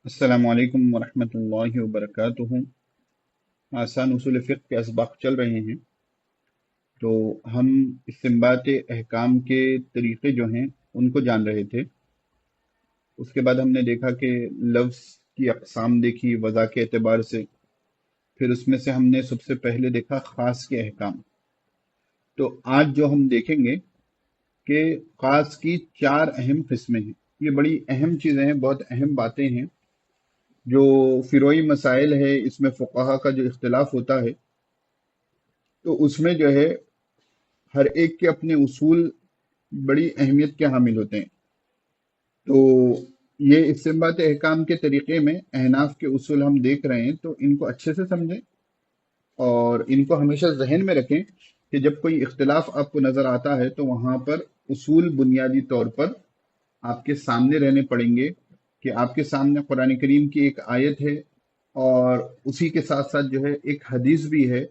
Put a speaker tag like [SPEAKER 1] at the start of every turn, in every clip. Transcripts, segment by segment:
[SPEAKER 1] السلام علیکم ورحمۃ اللہ وبرکاتہ۔ آسان اصول فقہ کے اسباق چل رہے ہیں، تو ہم استنباط احکام کے طریقے جو ہیں ان کو جان رہے تھے۔ اس کے بعد ہم نے دیکھا کہ لفظ کی اقسام دیکھی وضع کے اعتبار سے، پھر اس میں سے ہم نے سب سے پہلے دیکھا خاص کے احکام۔ تو آج جو ہم دیکھیں گے کہ خاص کی چار اہم قسمیں ہیں۔ یہ بڑی اہم چیزیں ہیں، بہت اہم باتیں ہیں۔ جو فروعی مسائل ہے، اس میں فقہا کا جو اختلاف ہوتا ہے، تو اس میں جو ہے ہر ایک کے اپنے اصول بڑی اہمیت کے حامل ہوتے ہیں۔ تو یہ استنباط احکام کے طریقے میں احناف کے اصول ہم دیکھ رہے ہیں، تو ان کو اچھے سے سمجھیں اور ان کو ہمیشہ ذہن میں رکھیں کہ جب کوئی اختلاف آپ کو نظر آتا ہے تو وہاں پر اصول بنیادی طور پر آپ کے سامنے رہنے پڑیں گے، کہ آپ کے سامنے قرآن کریم کی ایک آیت ہے اور اسی کے ساتھ ساتھ جو ہے ایک حدیث بھی ہے،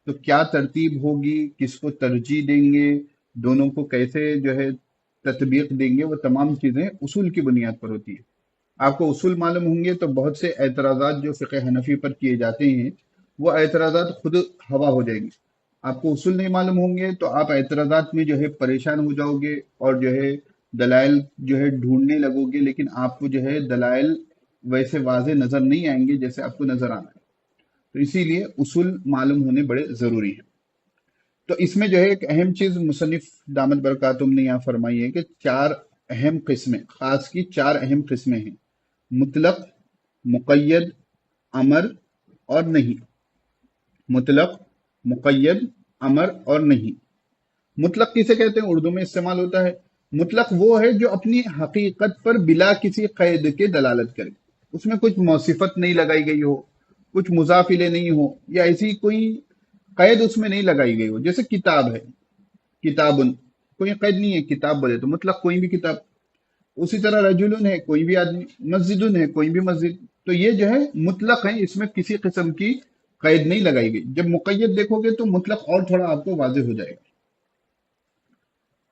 [SPEAKER 1] تو کیا ترتیب ہوگی، کس کو ترجیح دیں گے، دونوں کو کیسے جو ہے تطبیق دیں گے، وہ تمام چیزیں اصول کی بنیاد پر ہوتی ہیں۔ آپ کو اصول معلوم ہوں گے تو بہت سے اعتراضات جو فقہ حنفی پر کیے جاتے ہیں وہ اعتراضات خود ہوا ہو جائیں گے۔ آپ کو اصول نہیں معلوم ہوں گے تو آپ اعتراضات میں جو ہے پریشان ہو جاؤ گے اور جو ہے دلائل جو ہے ڈھونڈنے لگو گے، لیکن آپ کو جو ہے دلائل ویسے واضح نظر نہیں آئیں گے جیسے آپ کو نظر آنا ہے۔ تو اسی لیے اصول معلوم ہونے بڑے ضروری ہیں۔ تو اس میں جو ہے ایک اہم چیز مصنف دامت برکاتہم نے یہاں فرمائی ہے کہ چار اہم قسمیں، خاص کی چار اہم قسمیں ہیں: مطلق، مقید، امر اور نہیں۔ مطلق، مقید، امر اور نہیں۔ مطلق کسے کہتے ہیں؟ اردو میں استعمال ہوتا ہے۔ مطلق وہ ہے جو اپنی حقیقت پر بلا کسی قید کے دلالت کرے، اس میں کچھ موصفت نہیں لگائی گئی ہو، کچھ مضاف الیہ نہیں ہو، یا ایسی کوئی قید اس میں نہیں لگائی گئی ہو۔ جیسے کتاب ہے، کتابن، کوئی قید نہیں ہے، کتاب بولے تو مطلق کوئی بھی کتاب۔ اسی طرح رجلن ہے، کوئی بھی آدمی، مسجدن ہے، کوئی بھی مسجد۔ تو یہ جو ہے مطلق ہے، اس میں کسی قسم کی قید نہیں لگائی گئی۔ جب مقید دیکھو گے تو مطلق اور تھوڑا آپ کو واضح ہو جائے گا۔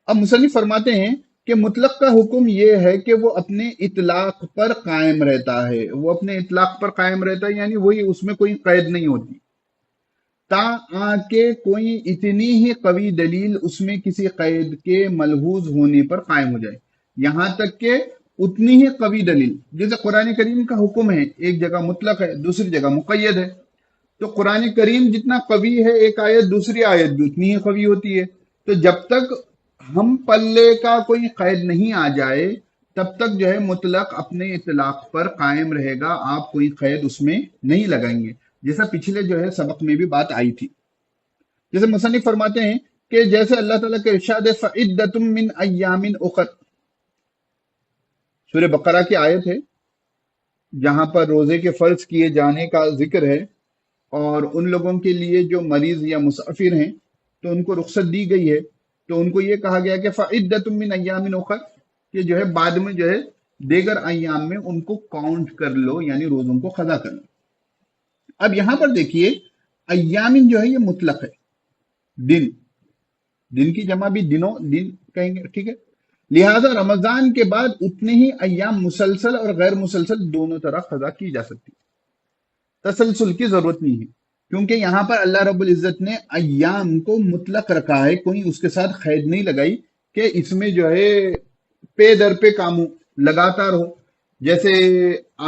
[SPEAKER 1] اب مصنف فرماتے ہیں کہ مطلق کا حکم یہ ہے کہ وہ اپنے اطلاق پر قائم رہتا ہے۔ وہ اپنے اطلاق پر قائم رہتا ہے، یعنی وہی، اس میں کوئی قید نہیں ہوتی، تا آکے کوئی اتنی ہی قوی دلیل اس میں کسی قید کے ملحوظ ہونے پر قائم ہو جائے۔ یہاں تک کہ اتنی ہی قوی دلیل، جیسے قرآن کریم کا حکم ہے، ایک جگہ مطلق ہے، دوسری جگہ مقید ہے، تو قرآن کریم جتنا قوی ہے ایک آیت، دوسری آیت بھی اتنی ہی قوی ہوتی ہے۔ تو جب تک ہم پلے کا کوئی قید نہیں آ جائے تب تک جو ہے مطلق اپنے اطلاق پر قائم رہے گا، آپ کوئی قید اس میں نہیں لگائیں گے، جیسا پچھلے جو ہے سبق میں بھی بات آئی تھی۔ جیسے مصنف فرماتے ہیں کہ جیسے اللہ تعالیٰ کے ارشاد ہے فَعِدَّةٌ مِّنْ أَيَّامٍ أُخَرَ، سورہ بقرہ کی آیت ہے جہاں پر روزے کے فرض کیے جانے کا ذکر ہے، اور ان لوگوں کے لیے جو مریض یا مسافر ہیں تو ان کو رخصت دی گئی ہے، تو ان کو یہ کہا گیا کہ فَعِدَّةٌ مِّنْ أَيَّامٍ أُخَرَ، کہ جو ہے بعد میں جو ہے دیگر ایام میں ان کو کاؤنٹ کر لو، یعنی روزوں کو قضا کر لو۔ اب یہاں پر دیکھیے، ایامن جو ہے یہ مطلق ہے، دن، دن کی جمع بھی دنوں، دن کہیں گے، ٹھیک ہے۔ لہذا رمضان کے بعد اتنے ہی ایام مسلسل اور غیر مسلسل دونوں طرح قضا کی جا سکتی، تسلسل کی ضرورت نہیں ہے، کیونکہ یہاں پر اللہ رب العزت نے ایام کو مطلق رکھا ہے، کوئی اس کے ساتھ قید نہیں لگائی کہ اس میں جو ہے پے در پہ کام ہو، لگاتار ہو۔ جیسے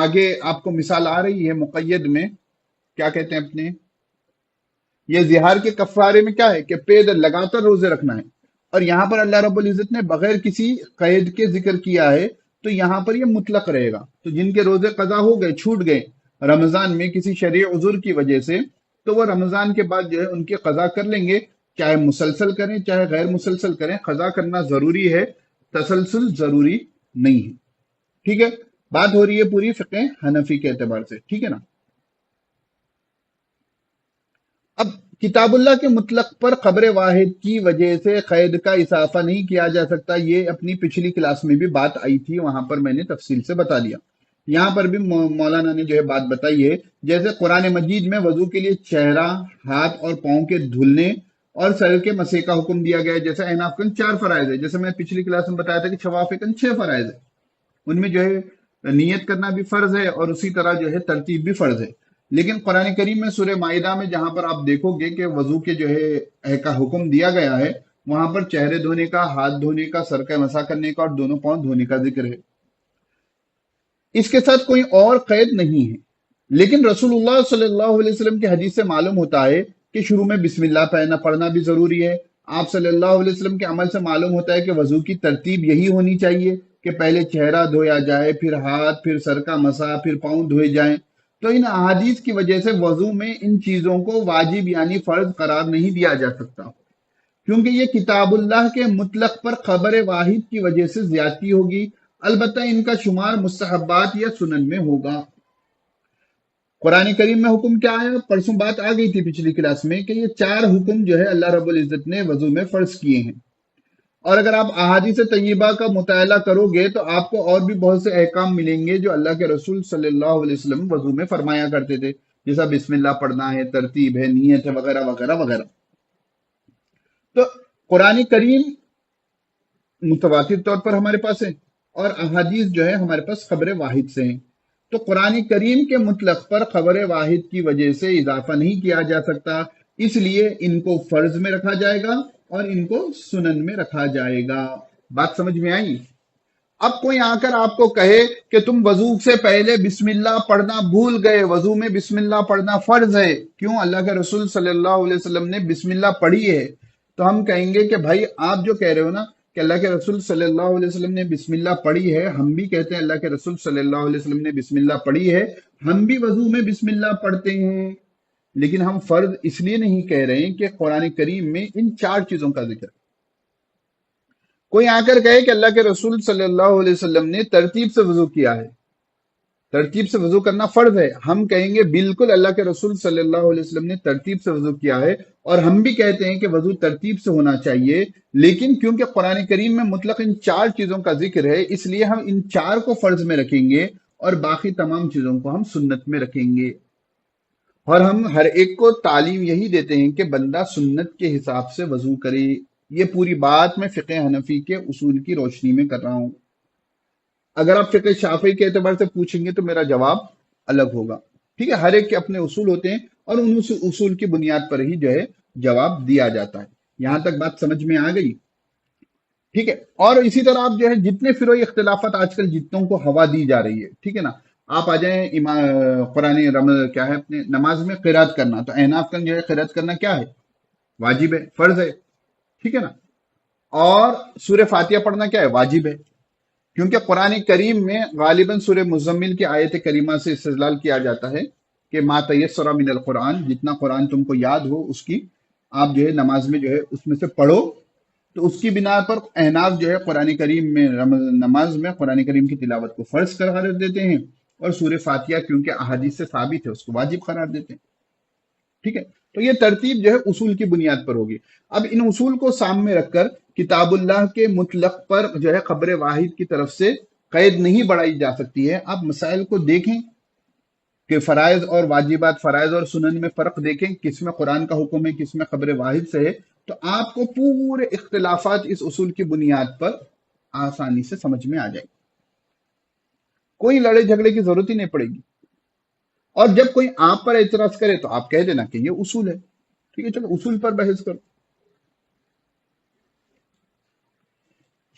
[SPEAKER 1] آگے آپ کو مثال آ رہی ہے مقید میں، کیا کہتے ہیں اپنے، یہ زہار کے کفارے میں کیا ہے کہ پے در لگاتار روزے رکھنا ہے، اور یہاں پر اللہ رب العزت نے بغیر کسی قید کے ذکر کیا ہے، تو یہاں پر یہ مطلق رہے گا۔ تو جن کے روزے قضا ہو گئے، چھوٹ گئے رمضان میں کسی شرعی عذر کی وجہ سے، تو وہ رمضان کے بعد جو ہے ان کی قضا کر لیں گے، چاہے مسلسل کریں چاہے غیر مسلسل کریں، قضا کرنا ضروری ہے، تسلسل ضروری نہیں ہے۔ ٹھیک ہے، بات ہو رہی ہے پوری فقہ حنفی کے اعتبار سے، ٹھیک ہے نا۔ اب کتاب اللہ کے مطلق پر خبر واحد کی وجہ سے قید کا اضافہ نہیں کیا جا سکتا، یہ اپنی پچھلی کلاس میں بھی بات آئی تھی، وہاں پر میں نے تفصیل سے بتا دیا۔ یہاں پر بھی مولانا نے جو ہے بات بتائی ہے، جیسے قرآن مجید میں وضو کے لیے چہرہ، ہاتھ اور پاؤں کے دھلنے اور سر کے مسح کا حکم دیا گیا ہے۔ جیسے احناف کن 4 فرائض ہے، جیسے میں پچھلی کلاس میں بتایا تھا کہ شوافقن 6 فرائض ہے، ان میں جو ہے نیت کرنا بھی فرض ہے اور اسی طرح جو ہے ترتیب بھی فرض ہے۔ لیکن قرآن کریم میں سورہ مائدہ میں جہاں پر آپ دیکھو گے کہ وضو کے جو ہے کا حکم دیا گیا ہے، وہاں پر چہرے دھونے کا، ہاتھ دھونے کا، سر کا مسح کرنے کا اور دونوں پاؤں دھونے کا ذکر ہے۔ اس کے ساتھ کوئی اور قید نہیں ہے۔ لیکن رسول اللہ صلی اللہ علیہ وسلم کی حدیث سے معلوم ہوتا ہے کہ شروع میں بسم اللہ پڑھنا بھی ضروری ہے۔ آپ صلی اللہ علیہ وسلم کے عمل سے معلوم ہوتا ہے کہ وضو کی ترتیب یہی ہونی چاہیے کہ پہلے چہرہ دھویا جائے، پھر ہاتھ، پھر سر کا مسح، پھر پاؤں دھوئے جائیں۔ تو ان احادیث کی وجہ سے وضو میں ان چیزوں کو واجب یعنی فرض قرار نہیں دیا جا سکتا، کیونکہ یہ کتاب اللہ کے مطلق پر خبر واحد کی وجہ سے زیادتی ہوگی۔ البتہ ان کا شمار مستحبات یا سنن میں ہوگا۔ قرآن کریم میں حکم کیا ہے؟ پرسوں بات آ گئی تھی پچھلی کلاس میں کہ یہ 4 حکم جو ہے اللہ رب العزت نے وضو میں فرض کیے ہیں، اور اگر آپ احادیث طیبہ کا مطالعہ کرو گے تو آپ کو اور بھی بہت سے احکام ملیں گے جو اللہ کے رسول صلی اللہ علیہ وسلم وضو میں فرمایا کرتے تھے، جیسا بسم اللہ پڑھنا ہے، ترتیب ہے، نیت ہے، وغیرہ وغیرہ وغیرہ۔ تو قرآن کریم متواتر طور پر ہمارے پاس ہے اور احادیث جو ہے ہمارے پاس خبر واحد سے ہیں۔ تو قرآن کریم کے مطلق پر خبر واحد کی وجہ سے اضافہ نہیں کیا جا سکتا، اس لیے ان کو فرض میں رکھا جائے گا اور ان کو سنن میں رکھا جائے گا۔ بات سمجھ میں آئی؟ اب کوئی آ کر آپ کو کہے کہ تم وضو سے پہلے بسم اللہ پڑھنا بھول گئے، وضو میں بسم اللہ پڑھنا فرض ہے، کیوں؟ اللہ کے رسول صلی اللہ علیہ وسلم نے بسم اللہ پڑھی ہے۔ تو ہم کہیں گے کہ بھائی آپ جو کہہ رہے ہو نا کہ اللہ کے رسول صلی اللہ علیہ وسلم نے بسم اللہ پڑھی ہے، ہم بھی کہتے ہیں اللہ کے رسول صلی اللہ علیہ وسلم نے بسم اللہ پڑھی ہے، ہم بھی وضو میں بسم اللہ پڑھتے ہیں، لیکن ہم فرض اس لیے نہیں کہہ رہے ہیں کہ قرآن کریم میں ان 4 چیزوں کا ذکر ہے۔ کوئی آ کر کہے کہ اللہ کے رسول صلی اللہ علیہ وسلم نے ترتیب سے وضو کیا ہے، ترتیب سے وضو کرنا فرض ہے، ہم کہیں گے بالکل اللہ کے رسول صلی اللہ علیہ وسلم نے ترتیب سے وضو کیا ہے، اور ہم بھی کہتے ہیں کہ وضو ترتیب سے ہونا چاہیے، لیکن کیونکہ قرآن کریم میں مطلق ان 4 چیزوں کا ذکر ہے، اس لیے ہم ان 4 کو فرض میں رکھیں گے اور باقی تمام چیزوں کو ہم سنت میں رکھیں گے۔ اور ہم ہر ایک کو تعلیم یہی دیتے ہیں کہ بندہ سنت کے حساب سے وضو کرے۔ یہ پوری بات میں فقہ حنفی کے اصول کی روشنی میں کر رہا ہوں۔ اگر آپ فقہ شافعی کے اعتبار سے پوچھیں گے تو میرا جواب الگ ہوگا، ٹھیک ہے؟ ہر ایک کے اپنے اصول ہوتے ہیں اور ان اصول کی بنیاد پر ہی جو ہے جواب دیا جاتا ہے۔ یہاں تک بات سمجھ میں آ گئی؟ ٹھیک ہے؟ اور اسی طرح آپ جو ہے جتنے فروعی اختلافات آج کل جتنوں کو ہوا دی جا رہی ہے، ٹھیک ہے نا، آپ آ جائیں قرآن کیا ہے اپنے نماز میں قرات کرنا، تو احناف کا جو ہے قرات کرنا کیا ہے؟ واجب ہے، فرض ہے، ٹھیک ہے نا؟ اور سورہ فاتحہ پڑھنا کیا ہے؟ واجب ہے، کیونکہ قرآن کریم میں غالباً سورہ مزمل کی آیت کریمہ سے استدلال کیا جاتا ہے کہ ما تیسر من القرآن، جتنا قرآن تم کو یاد ہو اس کی آپ جو ہے نماز میں جو ہے اس میں سے پڑھو۔ تو اس کی بنا پر احناف جو ہے قرآن کریم میں نماز میں قرآن کریم کی تلاوت کو فرض قرار دیتے ہیں، اور سورہ فاتحہ کیونکہ احادیث سے ثابت ہے اس کو واجب قرار دیتے ہیں، ٹھیک ہے؟ تو یہ ترتیب جو ہے اصول کی بنیاد پر ہوگی۔ اب ان اصول کو سامنے رکھ کر کتاب اللہ کے مطلق پر جو ہے خبر واحد کی طرف سے قید نہیں بڑھائی جا سکتی ہے۔ آپ مسائل کو دیکھیں کہ فرائض اور واجبات، فرائض اور سنن میں فرق دیکھیں، کس میں قرآن کا حکم ہے، کس میں خبر واحد سے ہے، تو آپ کو پورے اختلافات اس اصول کی بنیاد پر آسانی سے سمجھ میں آ جائے، کوئی لڑے جھگڑے کی ضرورت ہی نہیں پڑے گی۔ اور جب کوئی آپ پر اعتراض کرے تو آپ کہہ دینا کہ یہ اصول ہے، ٹھیک ہے، چلو اصول پر بحث کرو۔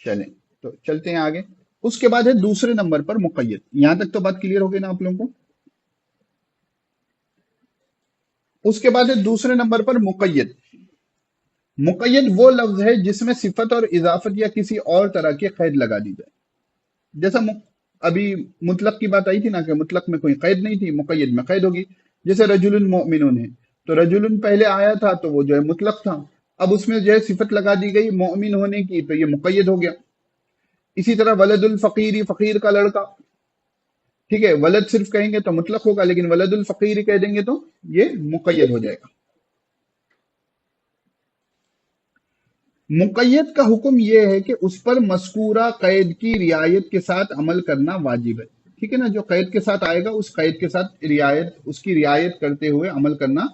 [SPEAKER 1] چلیں تو چلتے ہیں آگے۔ اس کے بعد ہے دوسرے نمبر پر مقید۔ یہاں تک تو بات کلیئر ہو گئی نا آپ لوگوں کو؟ اس کے بعد ہے دوسرے نمبر پر مقید۔ مقید وہ لفظ ہے جس میں صفت اور اضافت یا کسی اور طرح کی قید لگا دی جائے، جیسا ابھی مطلق کی بات آئی تھی نا کہ مطلق میں کوئی قید نہیں تھی، مقید میں قید ہوگی۔ جیسے رجل مؤمنون ہے، تو رجل پہلے آیا تھا تو وہ جو ہے مطلق تھا، اب اس میں جو ہے صفت لگا دی گئی مؤمن ہونے کی، تو یہ مقید ہو گیا۔ اسی طرح ولد الفقیری، فقیر کا لڑکا، ٹھیک ہے، ولد صرف کہیں گے تو مطلق ہوگا، لیکن ولد الفقیر کہہ دیں گے تو یہ مقید ہو جائے گا۔ مقید کا حکم یہ ہے کہ اس پر مذکورہ قید کی رعایت کے ساتھ عمل کرنا واجب ہے، ٹھیک ہے نا؟ جو قید کے ساتھ آئے گا اس قید کے ساتھ اس کی رعایت کرتے ہوئے عمل کرنا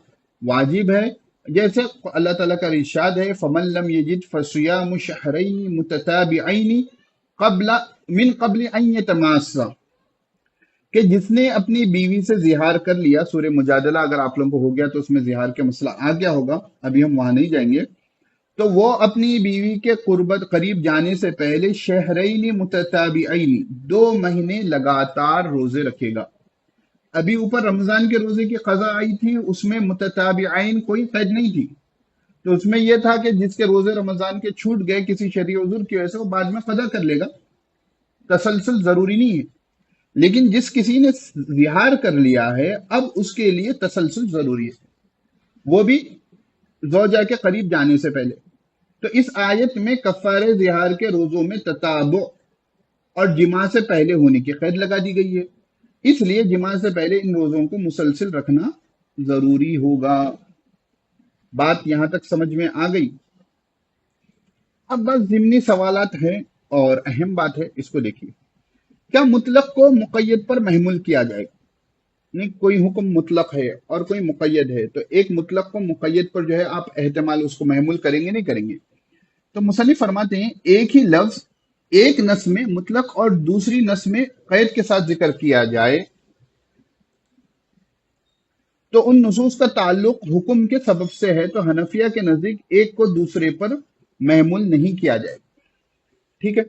[SPEAKER 1] واجب ہے۔ جیسے اللہ تعالیٰ کا ارشاد ہے فَمَن لَّمْ يَجِدْ فَصِيَامُ شَهْرَيْنِ مُتَتَابِعَيْنِ من قبل ان يتماسا، کہ جس نے اپنی بیوی سے زہار کر لیا، سورہ مجادلہ اگر آپ لوگوں کو ہو گیا تو اس میں زہار کا مسئلہ آ گیا ہوگا، ابھی ہم وہاں نہیں جائیں گے، تو وہ اپنی بیوی کے قریب جانے سے پہلے شہرین متتابعین 2 مہینے لگاتار روزے رکھے گا۔ ابھی اوپر رمضان کے روزے کی قضا آئی تھی، اس میں متتابعین کوئی قید نہیں تھی، تو اس میں یہ تھا کہ جس کے روزے رمضان کے چھوٹ گئے کسی شرعی عذر کی وجہ سے، وہ بعد میں قضا کر لے گا، تسلسل ضروری نہیں ہے۔ لیکن جس کسی نے زہار کر لیا ہے، اب اس کے لیے تسلسل ضروری ہے، وہ بھی زوجہ کے قریب جانے سے پہلے۔ تو اس آیت میں کفارہ زہار کے روزوں میں تتابع اور جماع سے پہلے ہونے کی قید لگا دی گئی ہے، اس لیے جماع سے پہلے ان روزوں کو مسلسل رکھنا ضروری ہوگا۔ بات یہاں تک سمجھ میں آ گئی؟ اب بس ضمنی سوالات ہیں اور اہم بات ہے، اس کو دیکھیے۔ کیا مطلق کو مقید پر محمول کیا جائے گا؟ نہیں، کوئی حکم مطلق ہے اور کوئی مقید ہے، تو ایک مطلق کو مقید پر جو ہے آپ احتمال اس کو محمول کریں گے نہیں کریں گے؟ تو مصنف فرماتے ہیں ایک ہی لفظ ایک نص میں مطلق اور دوسری نص میں قید کے ساتھ ذکر کیا جائے تو ان نصوص کا تعلق حکم کے سبب سے ہے، تو حنفیہ کے نزدیک ایک کو دوسرے پر محمول نہیں کیا جائے گا۔ ٹھیک ہے،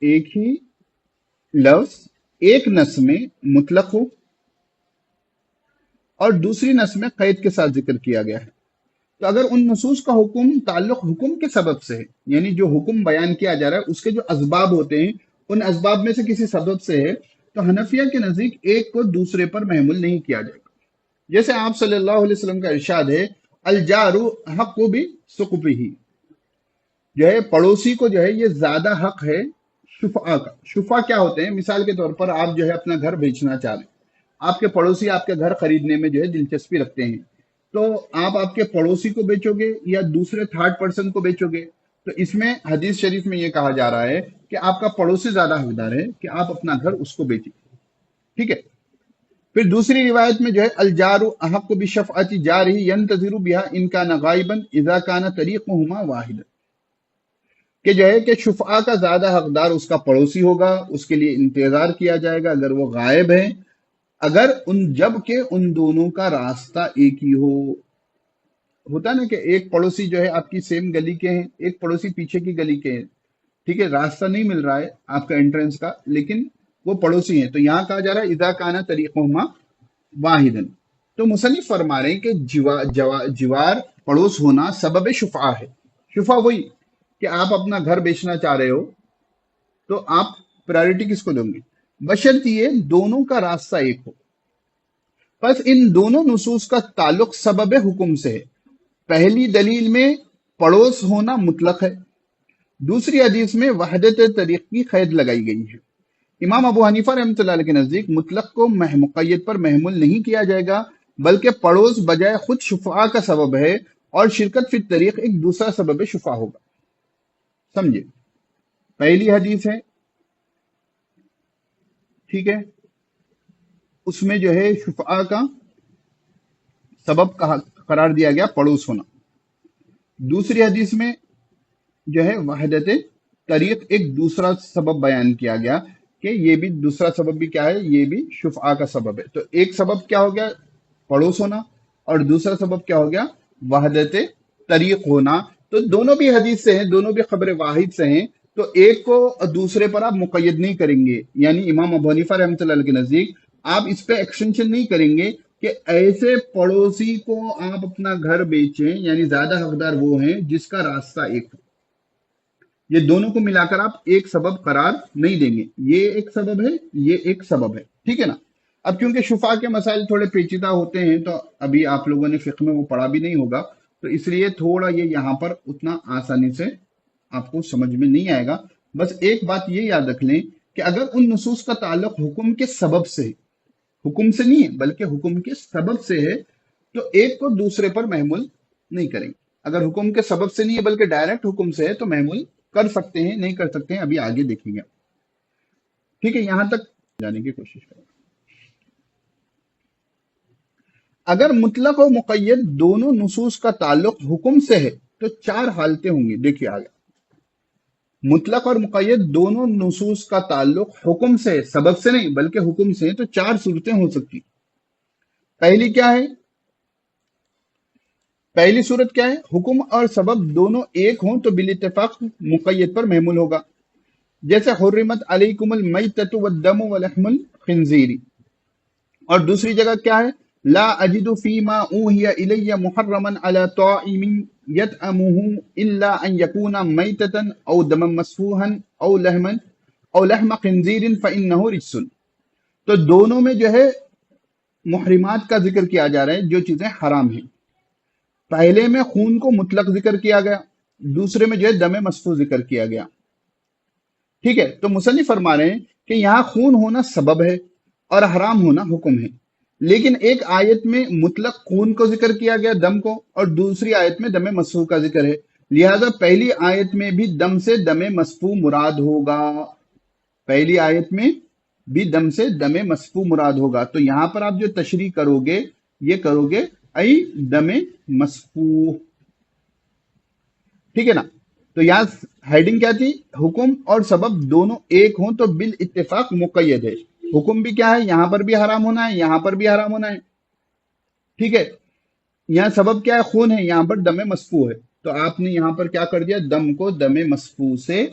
[SPEAKER 1] ایک ہی لفظ ایک نص میں مطلق ہو اور دوسری نص میں قید کے ساتھ ذکر کیا گیا ہے، تو اگر ان نصوص کا تعلق حکم کے سبب سے ہے، یعنی جو حکم بیان کیا جا رہا ہے اس کے جو اسباب ہوتے ہیں ان اسباب میں سے کسی سبب سے ہے، تو حنفیہ کے نزدیک ایک کو دوسرے پر محمول نہیں کیا جائے گا۔ جیسے آپ صلی اللہ علیہ وسلم کا ارشاد ہے، الجار حق بثقبہ، جو ہے پڑوسی کو جو ہے یہ زیادہ حق ہے شفعہ کا۔ شفعہ کیا ہوتے ہیں؟ مثال کے طور پر آپ جو ہے اپنا گھر بیچنا چاہ رہے ہیں، آپ کے پڑوسی آپ کے گھر خریدنے میں جو ہے دلچسپی رکھتے ہیں، تو آپ کے پڑوسی کو بیچو گے یا دوسرے تھرڈ پرسن کو بیچو گے؟ تو اس میں حدیث شریف میں یہ کہا جا رہا ہے کہ آپ کا پڑوسی زیادہ حقدار ہے کہ آپ اپنا گھر اس کو بیچیں۔ ٹھیک ہے، پھر دوسری روایت میں جو ہے الجار احق بشفعۃ جارہ ینتظر بها ان کان غائبا اذا کان طریقهما واحدا، کہ جو ہے کہ شفعہ کا زیادہ حقدار اس کا پڑوسی ہوگا، اس کے لیے انتظار کیا جائے گا اگر وہ غائب ہے، اگر جب کہ ان دونوں کا راستہ ایک ہی ہو۔ ہوتا نا کہ ایک پڑوسی جو ہے آپ کی سیم گلی کے ہیں، ایک پڑوسی پیچھے کی گلی کے ہیں، ٹھیک ہے، راستہ نہیں مل رہا ہے آپ کا انٹرنس کا، لیکن وہ پڑوسی ہیں، تو یہاں کہا جا رہا ہے اذا کان طریقہما واحدن۔ تو مصنف فرما رہے ہیں کہ جوار پڑوس ہونا سبب شفعہ ہے۔ شفعہ وہی کہ آپ اپنا گھر بیچنا چاہ رہے ہو تو آپ پرائرٹی کس کو دیں گے؟ بشرط یہ دونوں کا راستہ ایک ہو۔ پس ان دونوں نصوص کا تعلق سبب حکم سے ہے۔ پہلی دلیل میں پڑوس ہونا مطلق ہے، دوسری حدیث میں وحدت طریق کی قید لگائی گئی ہے۔ امام ابو حنیفہ رحمۃ اللہ علیہ کے نزدیک مطلق کو مقید پر محمول نہیں کیا جائے گا، بلکہ پڑوس بجائے خود شفعہ کا سبب ہے اور شرکت فی الطریق ایک دوسرا سبب شفعہ ہوگا۔ سمجھے؟ پہلی حدیث ہے، ٹھیک ہے، اس میں جو ہے شفعہ کا سبب قرار دیا گیا پڑوس ہونا۔ دوسری حدیث میں جو ہے وحدت طریق ایک دوسرا سبب بیان کیا گیا کہ یہ بھی دوسرا سبب بھی کیا ہے، یہ بھی شفعہ کا سبب ہے۔ تو ایک سبب کیا ہو گیا؟ پڑوس ہونا، اور دوسرا سبب کیا ہو گیا؟ وحدت طریق ہونا۔ تو دونوں بھی حدیث سے ہیں، دونوں بھی خبر واحد سے ہیں، تو ایک کو دوسرے پر آپ مقید نہیں کریں گے، یعنی امام ابو حنیفہ رحمۃ اللہ علیہ کے نزدیک آپ اس پہ ایکسٹینشن نہیں کریں گے کہ ایسے پڑوسی کو آپ اپنا گھر بیچیں، یعنی زیادہ حقدار وہ ہیں جس کا راستہ ایک ہو۔ یہ دونوں کو ملا کر آپ ایک سبب قرار نہیں دیں گے، یہ ایک سبب ہے، یہ ایک سبب ہے، ٹھیک ہے نا؟ اب کیونکہ شفاء کے مسائل تھوڑے پیچیدہ ہوتے ہیں، تو ابھی آپ لوگوں نے فقہ میں وہ پڑھا بھی نہیں ہوگا، تو اس لیے تھوڑا یہ یہاں پر اتنا آسانی سے آپ کو سمجھ میں نہیں آئے گا۔ بس ایک بات یہ یاد رکھ لیں کہ اگر ان نصوص کا تعلق حکم کے سبب سے ہے، حکم سے نہیں ہے بلکہ حکم کے سبب سے ہے، تو ایک کو دوسرے پر محمول نہیں کریں گے۔ اگر حکم کے سبب سے نہیں ہے بلکہ ڈائریکٹ حکم سے ہے تو محمول کر سکتے ہیں، نہیں کر سکتے ہیں ابھی آگے دیکھیں گے۔ ٹھیک ہے، یہاں تک جانے کی کوشش کریں۔ اگر مطلق و مقید دونوں نصوص کا تعلق حکم سے ہے تو 4 حالتیں ہوں گی، دیکھیے آگے۔ مطلق اور مقید دونوں نصوص کا تعلق حکم سے، سبب سے نہیں بلکہ حکم سے، تو چار صورتیں ہو سکتی۔ پہلی کیا ہے؟ پہلی صورت کیا ہے؟ حکم اور سبب دونوں ایک ہوں تو بالاتفاق مقید پر محمول ہوگا، جیسے حرمت علیکم المیتۃ والدم ولحم الخنزیر۔ اور دوسری جگہ کیا ہے؟ لا اجد فیما اوحی الی محرما علی طاعم یطعمہ الا ان یکون میتۃ او دما مسفوحا او لحم خنزیر فانہ رجس۔ تو دونوں میں جو ہے محرمات کا ذکر کیا جا رہا ہے، جو چیزیں حرام ہیں۔ پہلے میں خون کو مطلق ذکر کیا گیا، دوسرے میں جو ہے دم مسفوح ذکر کیا گیا۔ ٹھیک ہے، تو مصنف فرما رہے ہیں کہ یہاں خون ہونا سبب ہے اور حرام ہونا حکم ہے، لیکن ایک آیت میں مطلق خون کو ذکر کیا گیا، دم کو، اور دوسری آیت میں دم مسفوح کا ذکر ہے، لہذا پہلی آیت میں بھی دم سے دم مسفوح مراد ہوگا، پہلی آیت میں بھی دم سے دم مسفوح مراد ہوگا۔ تو یہاں پر آپ جو تشریح کرو گے یہ کرو گے ای دم مسفوح، ٹھیک ہے نا؟ تو یہاں ہیڈنگ کیا تھی؟ حکم اور سبب دونوں ایک ہوں تو بالاتفاق مقید ہے۔ حکم بھی کیا ہے؟ یہاں پر بھی حرام ہونا ہے، یہاں پر بھی حرام ہونا ہے، ٹھیک ہے۔ یہاں سبب کیا ہے؟ خون ہے، یہاں پر دم مسفوح ہے، تو آپ نے یہاں پر کیا کر دیا؟ دم کو دم مسفوح سے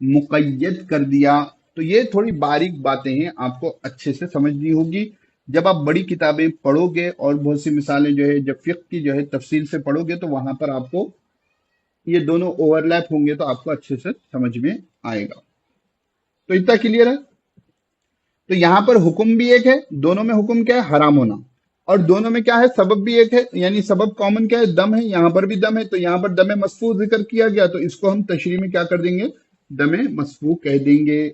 [SPEAKER 1] مقید کر دیا۔ تو یہ تھوڑی باریک باتیں ہیں، آپ کو اچھے سے سمجھنی ہوگی۔ جب آپ بڑی کتابیں پڑھو گے اور بہت سی مثالیں جو ہے جب فقہ کی جو ہے تفصیل سے پڑھو گے تو وہاں پر آپ کو یہ دونوں اوور لیپ ہوں گے تو آپ کو اچھے سے سمجھ میں آئے گا۔ تو اتنا کلیئر ہے؟ تو یہاں پر حکم بھی ایک ہے، دونوں میں حکم کیا ہے؟ حرام ہونا، اور دونوں میں کیا ہے؟ سبب بھی ایک ہے، یعنی سبب کامن کیا ہے؟ دم ہے، یہاں پر بھی دم ہے، تو یہاں پر دم مسفوح ذکر کیا گیا تو اس کو ہم تشریح میں کیا کر دیں گے؟ دم مسفوح کہہ دیں گے۔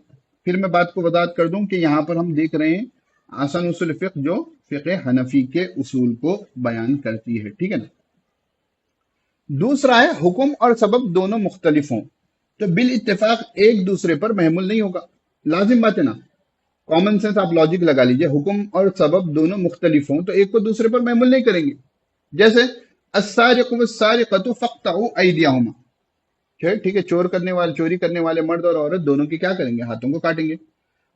[SPEAKER 1] پھر میں بات کو وضاحت کر دوں کہ یہاں پر ہم دیکھ رہے ہیں آسان اصول فقہ جو فقہ حنفی کے اصول کو بیان کرتی ہے، ٹھیک ہے نا؟ دوسرا ہے حکم اور سبب دونوں مختلف ہوں تو بالاتفاق ایک دوسرے پر محمول نہیں ہوگا، لازم بات ہے نا؟ کامن سینس آپ لاجک لگا لیجئے، حکم اور سبب دونوں مختلف ہوں تو ایک کو دوسرے پر محمول نہیں کریں گے۔ جیسے السارق والسارقۃ فاقطعوا ایدیہما، ٹھیک ہے، چوری کرنے والے مرد اور عورت دونوں کی کیا کریں گے؟ ہاتھوں کو کاٹیں گے۔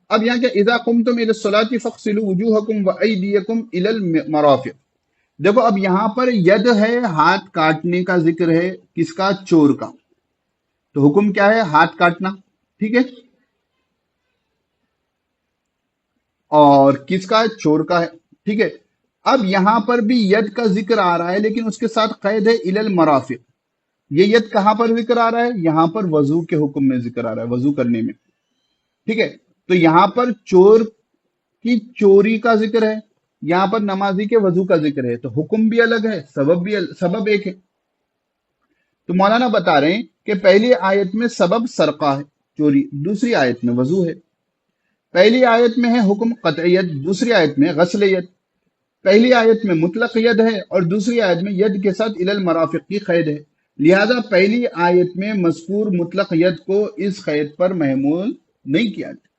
[SPEAKER 1] اب یہاں کیا؟ اذا قمتم الى الصلاۃ فاغسلوا وجوہکم وایدیکم الى المرافق۔ دیکھو اب یہاں پر ید ہے، ہاتھ کاٹنے کا ذکر ہے، کس کا؟ چور کا، تو حکم کیا ہے؟ ہاتھ کاٹنا، ٹھیک ہے، اور کس کا؟ چور کا ہے، ٹھیک ہے۔ اب یہاں پر بھی ید کا ذکر آ رہا ہے لیکن اس کے ساتھ قید ہے الی المرافق۔ یہ ید کہاں پر ذکر آ رہا ہے؟ یہاں پر وضو کے حکم میں ذکر آ رہا ہے، وضو کرنے میں، ٹھیک ہے۔ تو یہاں پر چور کی چوری کا ذکر ہے، یہاں پر نمازی کے وضو کا ذکر ہے، تو حکم بھی الگ ہے، سبب ایک ہے۔ تو مولانا بتا رہے ہیں کہ پہلی آیت میں سبب سرقہ ہے، چوری، دوسری آیت میں وضو ہے۔ پہلی آیت میں ہے حکم قطعیت، دوسری آیت میں غسل ید۔ پہلی آیت میں مطلق ید ہے اور دوسری آیت میں ید کے ساتھ الی المرافق کی قید ہے، لہذا پہلی آیت میں مذکور مطلق ید کو اس قید پر محمول نہیں کیا جائے،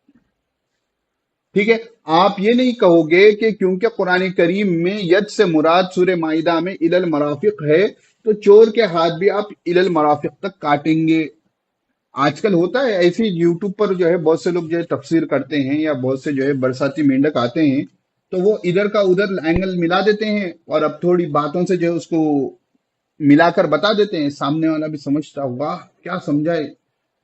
[SPEAKER 1] ٹھیک ہے۔ آپ یہ نہیں کہو گے کہ کیونکہ قرآن کریم میں ید سے مراد سورہ مائدہ میں الی المرافق ہے تو چور کے ہاتھ بھی آپ الی المرافق تک کاٹیں گے۔ آج کل ہوتا ہے ایسی، یوٹیوب پر جو ہے بہت سے لوگ جو ہے تفسیر کرتے ہیں یا بہت سے جو ہے برساتی مینڈک آتے ہیں تو وہ ادھر کا ادھر اینگل ملا دیتے ہیں اور اب تھوڑی باتوں سے جو ہے اس کو ملا کر بتا دیتے ہیں، سامنے والا بھی سمجھتا واہ کیا سمجھائے۔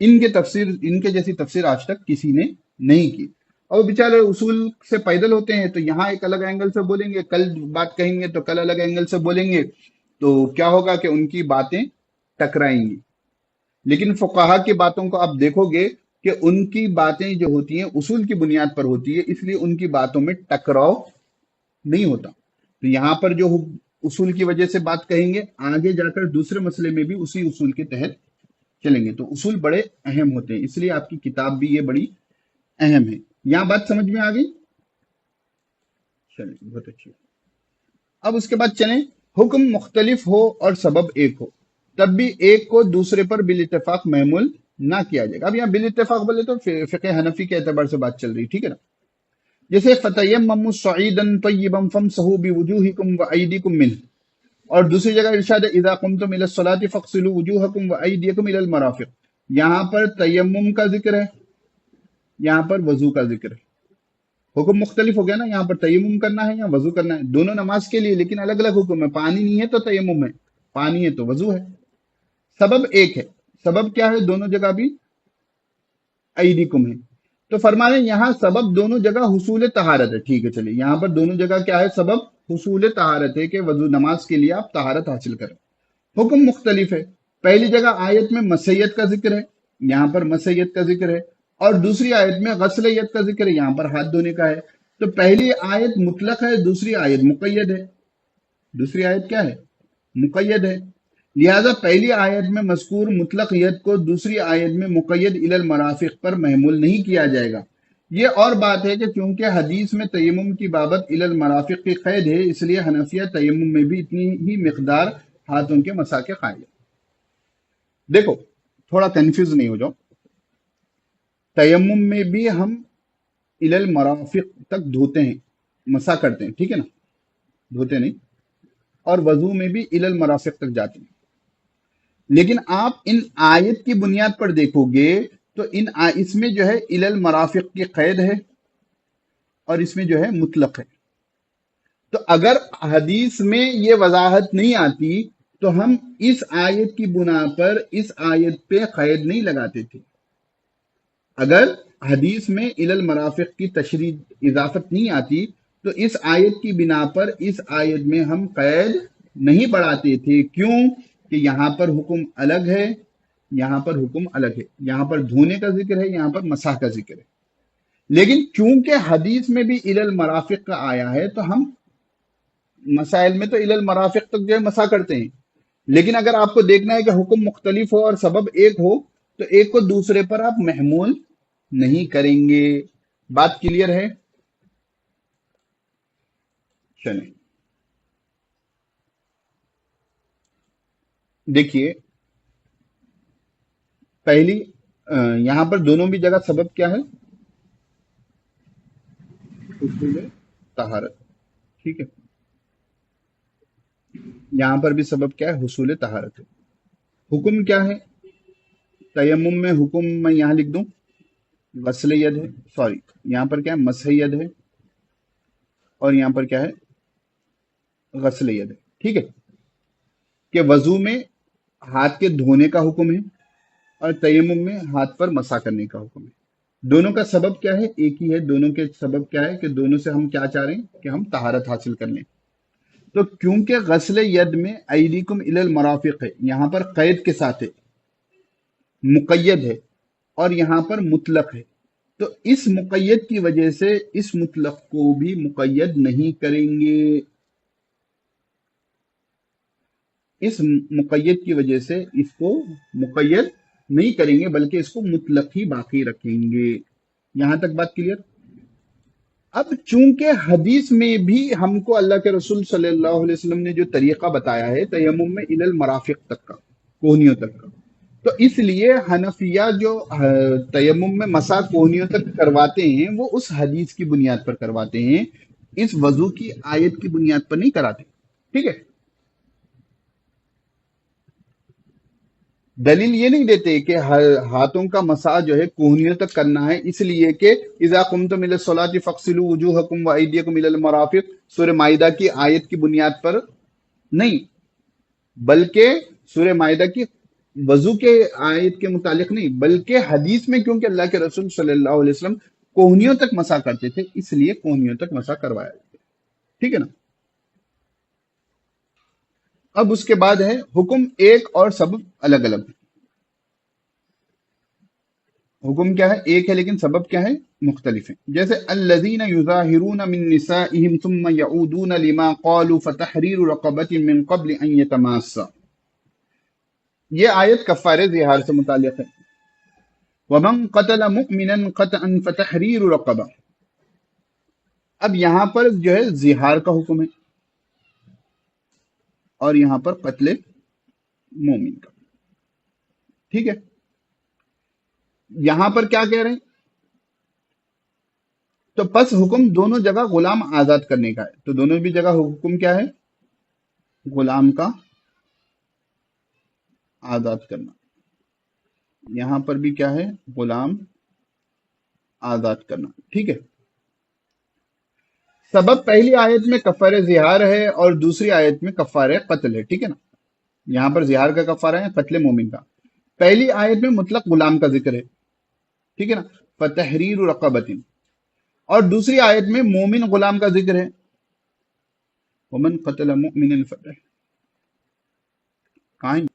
[SPEAKER 1] ان کے جیسی تفسیر آج تک کسی نے نہیں کی، اور بیچارے اصول سے پیدل ہوتے ہیں تو یہاں ایک الگ اینگل سے بولیں گے، کل بات کہیں گے تو کل الگ اینگل سے بولیں گے، تو کیا ہوگا کہ ان کی باتیں ٹکرائیں گی۔ لیکن فقہا کی باتوں کو آپ دیکھو گے کہ ان کی باتیں جو ہوتی ہیں اصول کی بنیاد پر ہوتی ہے، اس لیے ان کی باتوں میں ٹکراؤ نہیں ہوتا۔ تو یہاں پر جو اصول کی وجہ سے بات کہیں گے، آگے جا کر دوسرے مسئلے میں بھی اسی اصول کے تحت چلیں گے، تو اصول بڑے اہم ہوتے ہیں، اس لیے آپ کی کتاب بھی یہ بڑی اہم ہے۔ یہاں بات سمجھ میں آ گئی؟ چلیں، بہت اچھی۔ اب اس کے بعد چلیں، حکم مختلف ہو اور سبب ایک ہو تب بھی ایک کو دوسرے پر بالاتفاق محمول نہ کیا جائے گا۔ اب یہاں بالاتفاق بولے تو فقہ حنفی کے اعتبار سے بات چل رہی، ٹھیک ہے نا؟ جیسے فَتَيَمَّمُوا صَعِيدًا طَيِّبًا فَامْسَحُوا بِوُجُوهِكُمْ وَأَيْدِيكُمْ مِنْهُ، اور دوسری جگہ ارشاد ہے اِذَا قُمْتُمْ إِلَى الصَّلَاةِ فَاغْسِلُوا وُجُوهَكُمْ وَأَيْدِيَكُمْ إِلَى الْمَرَافِقِ۔ یہاں پر تیمم کا ذکر ہے، یہاں پر وضو کا ذکر ہے، حکم مختلف ہو گیا نا، یہاں پر تیمم کرنا ہے یا وضو کرنا ہے، دونوں نماز کے لیے لیکن الگ الگ حکم ہے، پانی نہیں ہے تو تیمم ہے، پانی ہے تو وضو ہے، سبب ایک ہے، سبب کیا ہے دونوں جگہ بھی؟ ایدیکم ہے، تو فرما رہے ہیں یہاں سبب دونوں جگہ حصول طہارت ہے، ٹھیک ہے چلیے یہاں پر دونوں جگہ کیا ہے؟ سبب حصول طہارت ہے کہ وضو نماز کے لیے آپ طہارت حاصل کریں، حکم مختلف ہے، پہلی جگہ آیت میں مسیت کا ذکر ہے، یہاں پر مسیت کا ذکر ہے، اور دوسری آیت میں غسل ید کا ذکر ہے، یہاں پر ہاتھ دھونے کا ہے، تو پہلی آیت مطلق ہے، دوسری آیت مقید ہے، دوسری آیت کیا ہے؟ مقید ہے، لہذا پہلی آیت میں مذکور مطلق ید کو دوسری آیت میں مقید الی المرافق پر محمول نہیں کیا جائے گا۔ یہ اور بات ہے کہ چونکہ حدیث میں تیمم کی بابت الی المرافق کی قید ہے، اس لیے حنفیہ تیمم میں بھی اتنی ہی مقدار ہاتھوں کے مسح کے قائل ہے۔ دیکھو تھوڑا کنفیوز نہیں ہو جاؤ، تیمم میں بھی ہم الی المرافق تک دھوتے ہیں، مسح کرتے ہیں، ٹھیک ہے نا، دھوتے نہیں، اور وضو میں بھی الی المرافق تک جاتے ہیں، لیکن آپ ان آیت کی بنیاد پر دیکھو گے تو اس میں جو ہے الی المرافق کی قید ہے اور اس میں جو ہے مطلق ہے، تو اگر حدیث میں یہ وضاحت نہیں آتی تو ہم اس آیت کی بنا پر اس آیت پہ قید نہیں لگاتے تھے، اگر حدیث میں الی المرافق کی تشریح اضافت نہیں آتی تو اس آیت کی بنا پر اس آیت میں ہم قید نہیں بڑھاتے تھے، کیوں کہ یہاں پر حکم الگ ہے، یہاں پر حکم الگ ہے، یہاں پر دھونے کا ذکر ہے، یہاں پر مسح کا ذکر ہے، لیکن چونکہ حدیث میں بھی الی المرافق کا آیا ہے تو ہم مسائل میں تو الی المرافق تک جو ہے مسح کرتے ہیں، لیکن اگر آپ کو دیکھنا ہے کہ حکم مختلف ہو اور سبب ایک ہو تو ایک کو دوسرے پر آپ محمول نہیں کریں گے۔ بات کلیئر ہے؟ چلیں دیکھیے، پہلی یہاں پر دونوں بھی جگہ سبب کیا ہے؟ حصول طہارت، ٹھیک ہے، یہاں پر بھی سبب کیا ہے؟ حصول طہارت ہے، حکم کیا ہے؟ تیمم میں حکم میں یہاں لکھ دوں غسل ید ہے، سوری یہاں پر کیا ہے؟ مسح ید ہے، اور یہاں پر کیا ہے؟ غسل ید ہے، ٹھیک ہے، کہ وضو میں ہاتھ کے دھونے کا حکم ہے اور تیمم میں ہاتھ پر مسح کرنے کا حکم ہے، دونوں کا سبب کیا ہے؟ ایک ہی ہے، دونوں کے سبب کیا ہے کہ دونوں سے ہم کیا چاہ رہے ہیں کہ ہم طہارت حاصل کر لیں، تو کیونکہ غسل ید میں ایدیکم الی المرافق ہے، یہاں پر قید کے ساتھ ہے، مقید ہے، اور یہاں پر مطلق ہے، تو اس مقید کی وجہ سے اس مطلق کو بھی مقید نہیں کریں گے، اس مقید کی وجہ سے اس کو مقید نہیں کریں گے بلکہ اس کو مطلق ہی باقی رکھیں گے۔ یہاں تک بات کلیئر؟ اب چونکہ حدیث میں بھی ہم کو اللہ کے رسول صلی اللہ علیہ وسلم نے جو طریقہ بتایا ہے تیمم میں الی المرافق تک کا، کوہنیوں تک کا، تو اس لیے حنفیہ جو تیمم میں مسح کوہنیوں تک کرواتے ہیں وہ اس حدیث کی بنیاد پر کرواتے ہیں، اس وضو کی آیت کی بنیاد پر نہیں کراتے، ٹھیک ہے، دلیل یہ نہیں دیتے کہ ہاتھوں کا مسح جو ہے کوہنیوں تک کرنا ہے، اس لیے کہ اذا قمتم الی الصلاۃ فاغسلوا وجوہکم وایدیکم الی المرافق سورہ مائدہ کی آیت کی بنیاد پر نہیں، بلکہ سورہ مائدہ کی وضو کے آیت کے متعلق نہیں، بلکہ حدیث میں کیونکہ اللہ کے رسول صلی اللہ علیہ وسلم کوہنیوں تک مسح کرتے تھے اس لیے کوہنیوں تک مسح کروایا جاتا ہے، ٹھیک ہے نا۔ اب اس کے بعد ہے حکم ایک اور سبب الگ الگ، حکم کیا ہے؟ ایک ہے لیکن سبب کیا ہے؟ مختلف ہے، جیسے الذین یظاہرون من نسائہم ثم یعودون لما قالوا فتحریر رقبۃ من قبل ان یتماسا، یہ آیت کفارہ زہار سے متعلق ہے، ومن قتل مؤمنا قطعا فتحریر رقبہ، اب یہاں پر جو ہے زہار کا حکم ہے اور یہاں پر قتل مومن کا، ٹھیک ہے، یہاں پر کیا کہہ رہے ہیں؟ تو پس حکم دونوں جگہ غلام آزاد کرنے کا ہے، تو دونوں بھی جگہ حکم کیا ہے؟ غلام کا آزاد کرنا، یہاں پر بھی کیا ہے؟ غلام آزاد کرنا. ٹھیک ہے. سبب پہلی آیت میں کفارہ زہار ہے اور دوسری آیت میں کفارہ قتل ہے. ٹھیک ہے نا. یہاں پر زہار کا کفارہ ہے، قتل مومن کا. پہلی آیت میں مطلق غلام کا ذکر ہے. ٹھیک ہے نا. فتحریر رقبۃ. اور دوسری آیت میں مومن غلام کا ذکر ہے. ومن قتل مؤمنا فتح. کہاں ہے؟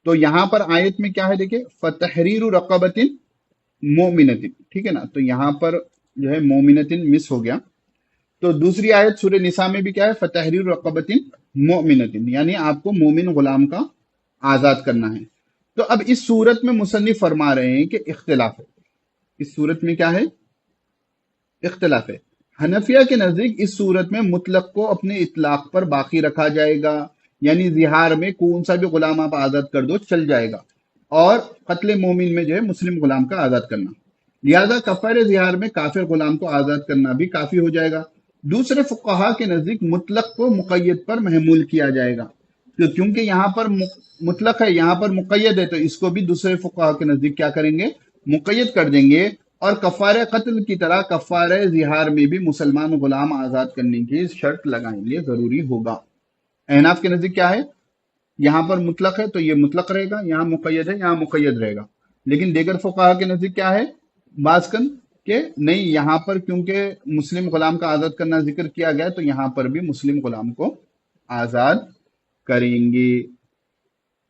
[SPEAKER 1] تو یہاں پر آیت میں کیا ہے دیکھیں، فتحریر رقبۃ مومنۃ. ٹھیک ہے نا. تو یہاں پر جو ہے مومنۃ مس ہو گیا. تو دوسری آیت سورہ نساء میں بھی کیا ہے؟ فتحریر رقبۃ مؤمنۃ، یعنی آپ کو مومن غلام کا آزاد کرنا ہے. تو اب اس صورت میں مصنف فرما رہے ہیں کہ اختلاف ہے. اس صورت میں کیا ہے؟ اختلاف ہے. حنفیہ کے نزدیک اس صورت میں مطلق کو اپنے اطلاق پر باقی رکھا جائے گا، یعنی زہار میں کون سا بھی غلام آپ آزاد کر دو چل جائے گا، اور قتل مومن میں جو ہے مسلم غلام کا آزاد کرنا. لہذا کفارہ زہار میں کافر غلام کو آزاد کرنا بھی کافی ہو جائے گا. دوسرے فقہا کے نزدیک مطلق کو مقید پر محمول کیا جائے گا. تو کیونکہ یہاں پر مطلق ہے، یہاں پر مقید ہے، تو اس کو بھی دوسرے فقہا کے نزدیک کیا کریں گے؟ مقید کر دیں گے. اور کفارہ قتل کی طرح کفارہ زہار میں بھی مسلمان غلام آزاد کرنے کی شرط لگائیں گے، ضروری ہوگا. احناف کے نزدیک کیا ہے؟ یہاں پر مطلق ہے تو یہ مطلق رہے گا، یہاں مقید ہے یہاں مقید رہے گا. لیکن دیگر فقہا کے نزدیک کیا ہے؟ باسکن کہ نہیں، یہاں پر کیونکہ مسلم غلام کا آزاد کرنا ذکر کیا گیا تو یہاں پر بھی مسلم غلام کو آزاد کریں گے.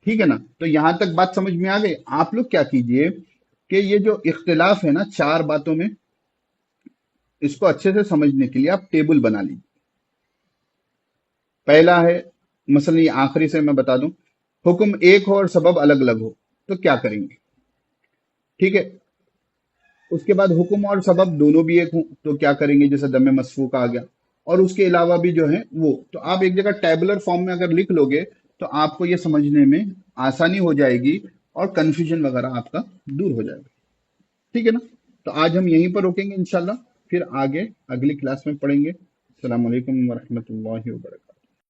[SPEAKER 1] ٹھیک ہے نا. تو یہاں تک بات سمجھ میں آ گئی. آپ لوگ کیا کیجئے کہ یہ جو اختلاف ہے نا 4 باتوں میں، اس کو اچھے سے سمجھنے کے لیے آپ ٹیبل بنا لیجیے. پہلا ہے، مثلا یہ آخری سے میں بتا دوں، حکم ایک ہو اور سبب الگ الگ ہو تو کیا کریں گے؟ ٹھیک ہے. اس کے بعد حکم اور سبب دونوں بھی ایک ہوں تو کیا کریں گے؟ جیسے دم مسفوک آ گیا. اور اس کے علاوہ بھی جو ہے وہ تو آپ ایک جگہ ٹیبلر فارم میں اگر لکھ لو گے تو آپ کو یہ سمجھنے میں آسانی ہو جائے گی اور کنفیوژن وغیرہ آپ کا دور ہو جائے گا. ٹھیک ہے نا. تو آج ہم یہیں پر روکیں گے انشاءاللہ، پھر آگے اگلی کلاس میں پڑھیں گے. السلام علیکم ورحمۃ اللہ وبرکاتہ.